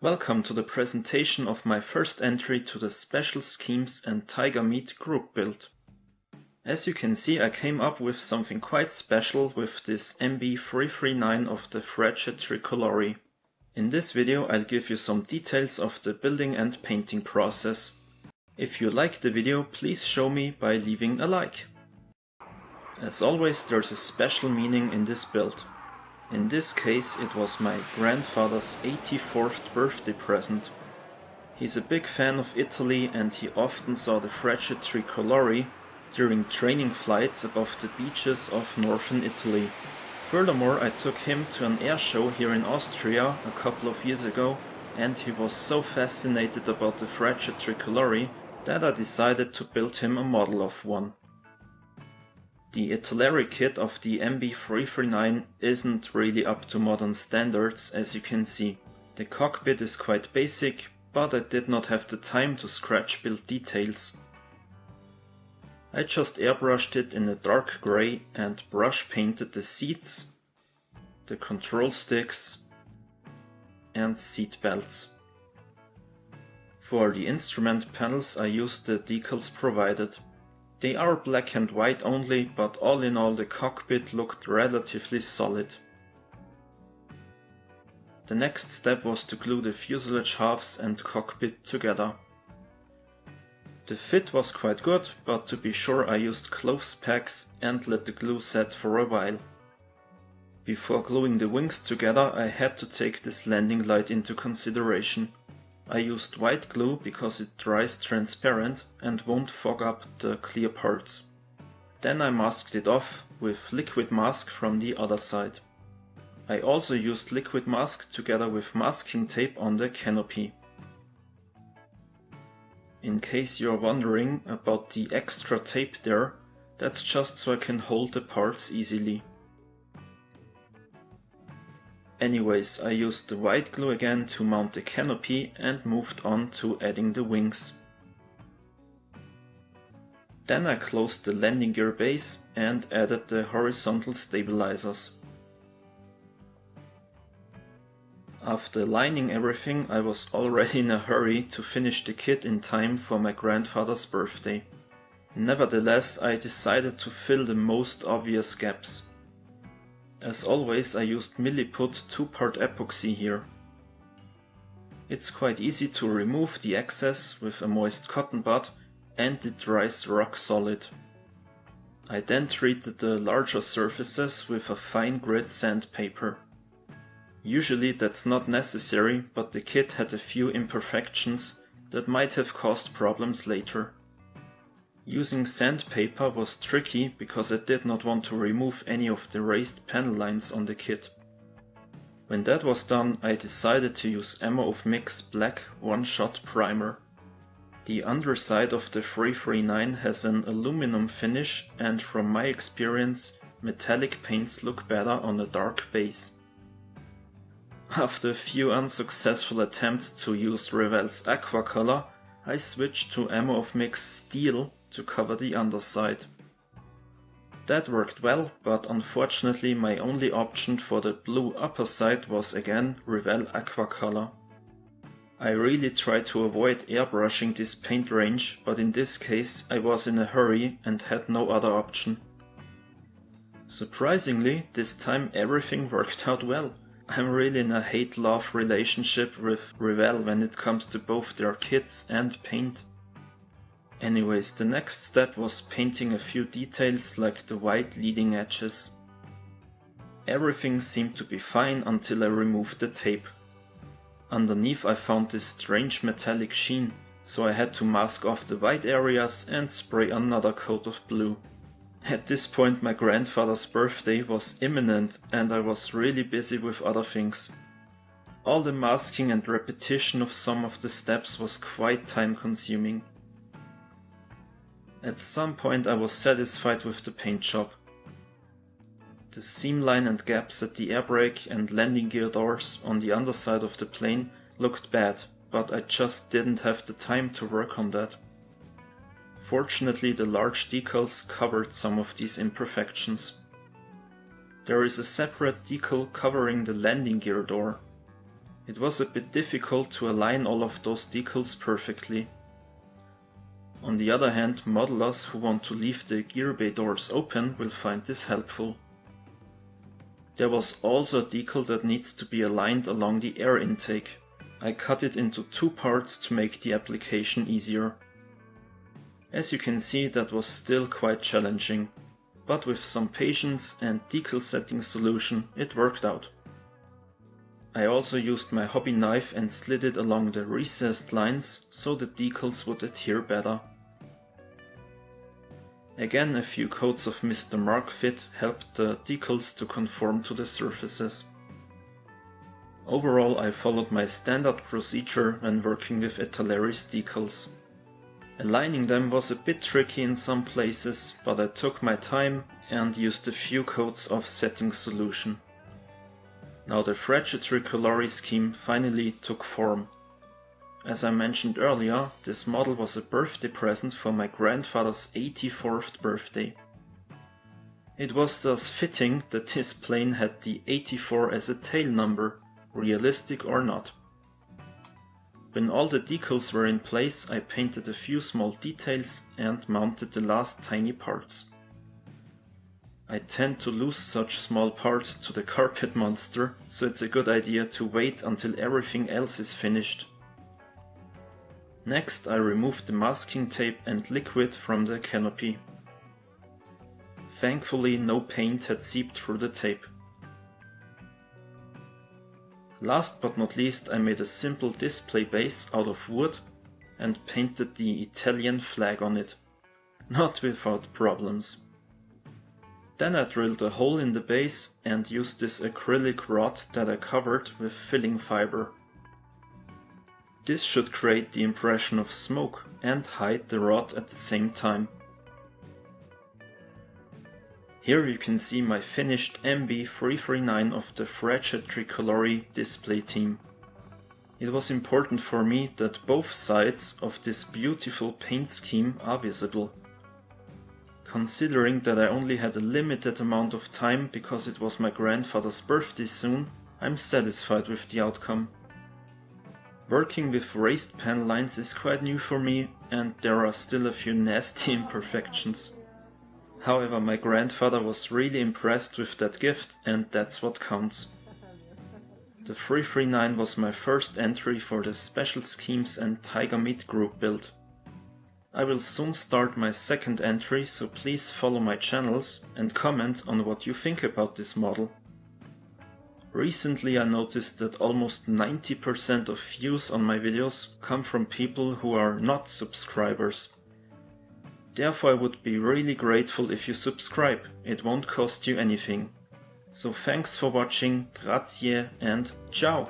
Welcome to the presentation of my first entry to the Special Schemes and Tiger Meat group build. As you can see, I came up with something quite special with this MB-339 of the Frecce Tricolori. In this video I'll give you some details of the building and painting process. If you like the video, please show me by leaving a like. As always, there's a special meaning in this build. In this case, it was my grandfather's 84th birthday present. He's a big fan of Italy and he often saw the Frecce Tricolori during training flights above the beaches of northern Italy. Furthermore, I took him to an air show here in Austria a couple of years ago and he was so fascinated about the Frecce Tricolori that I decided to build him a model of one. The Italeri kit of the MB-339 isn't really up to modern standards, as you can see. The cockpit is quite basic, but I did not have the time to scratch build details. I just airbrushed it in a dark grey and brush painted the seats, the control sticks and seat belts. For the instrument panels I used the decals provided. They are black and white only, but all in all the cockpit looked relatively solid. The next step was to glue the fuselage halves and cockpit together. The fit was quite good, but to be sure I used clothes packs and let the glue set for a while. Before gluing the wings together I had to take this landing light into consideration. I used white glue because it dries transparent and won't fog up the clear parts. Then I masked it off with liquid mask from the other side. I also used liquid mask together with masking tape on the canopy. In case you're wondering about the extra tape there, that's just so I can hold the parts easily. Anyways, I used the white glue again to mount the canopy and moved on to adding the wings. Then I closed the landing gear base and added the horizontal stabilizers. After lining everything, I was already in a hurry to finish the kit in time for my grandfather's birthday. Nevertheless, I decided to fill the most obvious gaps. As always, I used milliput 2-part epoxy here. It's quite easy to remove the excess with a moist cotton bud and it dries rock solid. I then treated the larger surfaces with a fine grit sandpaper. Usually that's not necessary, but the kit had a few imperfections that might have caused problems later. Using sandpaper was tricky because I did not want to remove any of the raised panel lines on the kit. When that was done, I decided to use Mix Black one-shot primer. The underside of the 339 has an aluminum finish and from my experience, metallic paints look better on a dark base. After a few unsuccessful attempts to use Revell's aqua color, I switched to Mix Steel to cover the underside. That worked well, but unfortunately my only option for the blue upper side was again Revell Aqua Color. I really tried to avoid airbrushing this paint range, but in this case I was in a hurry and had no other option. Surprisingly, this time everything worked out well. I'm really in a hate-love relationship with Revell when it comes to both their kits and paint. Anyways, the next step was painting a few details like the white leading edges. Everything seemed to be fine until I removed the tape. Underneath I found this strange metallic sheen, so I had to mask off the white areas and spray another coat of blue. At this point my grandfather's birthday was imminent and I was really busy with other things. All the masking and repetition of some of the steps was quite time consuming. At some point I was satisfied with the paint job. The seam line and gaps at the air brake and landing gear doors on the underside of the plane looked bad, but I just didn't have the time to work on that. Fortunately, the large decals covered some of these imperfections. There is a separate decal covering the landing gear door. It was a bit difficult to align all of those decals perfectly. On the other hand, modelers who want to leave the gear bay doors open will find this helpful. There was also a decal that needs to be aligned along the air intake. I cut it into 2 parts to make the application easier. As you can see, that was still quite challenging, but with some patience and decal setting solution it worked out. I also used my hobby knife and slid it along the recessed lines so the decals would adhere better. Again, a few coats of Mr. Mark Fit helped the decals to conform to the surfaces. Overall, I followed my standard procedure when working with Italer's decals. Aligning them was a bit tricky in some places, but I took my time and used a few coats of setting solution. Now the Frecce Tricolori scheme finally took form. As I mentioned earlier, this model was a birthday present for my grandfather's 84th birthday. It was thus fitting that this plane had the 84 as a tail number, realistic or not. When all the decals were in place, I painted a few small details and mounted the last tiny parts. I tend to lose such small parts to the carpet monster, so it's a good idea to wait until everything else is finished. Next, I removed the masking tape and liquid from the canopy. Thankfully, no paint had seeped through the tape. Last but not least, I made a simple display base out of wood and painted the Italian flag on it. Not without problems. Then I drilled a hole in the base and used this acrylic rod that I covered with filling fiber. This should create the impression of smoke and hide the rod at the same time. Here you can see my finished MB-339 of the Frecce Tricolori display team. It was important for me that both sides of this beautiful paint scheme are visible. Considering that I only had a limited amount of time because it was my grandfather's birthday soon, I'm satisfied with the outcome. Working with raised pen lines is quite new for me, and there are still a few nasty imperfections. However, my grandfather was really impressed with that gift, and that's what counts. The 339 was my first entry for the Special Schemes and Tiger Meat group build. I will soon start my second entry, so please follow my channels and comment on what you think about this model. Recently I noticed that almost 90% of views on my videos come from people who are not subscribers. Therefore I would be really grateful if you subscribe, it won't cost you anything. So thanks for watching, grazie and ciao!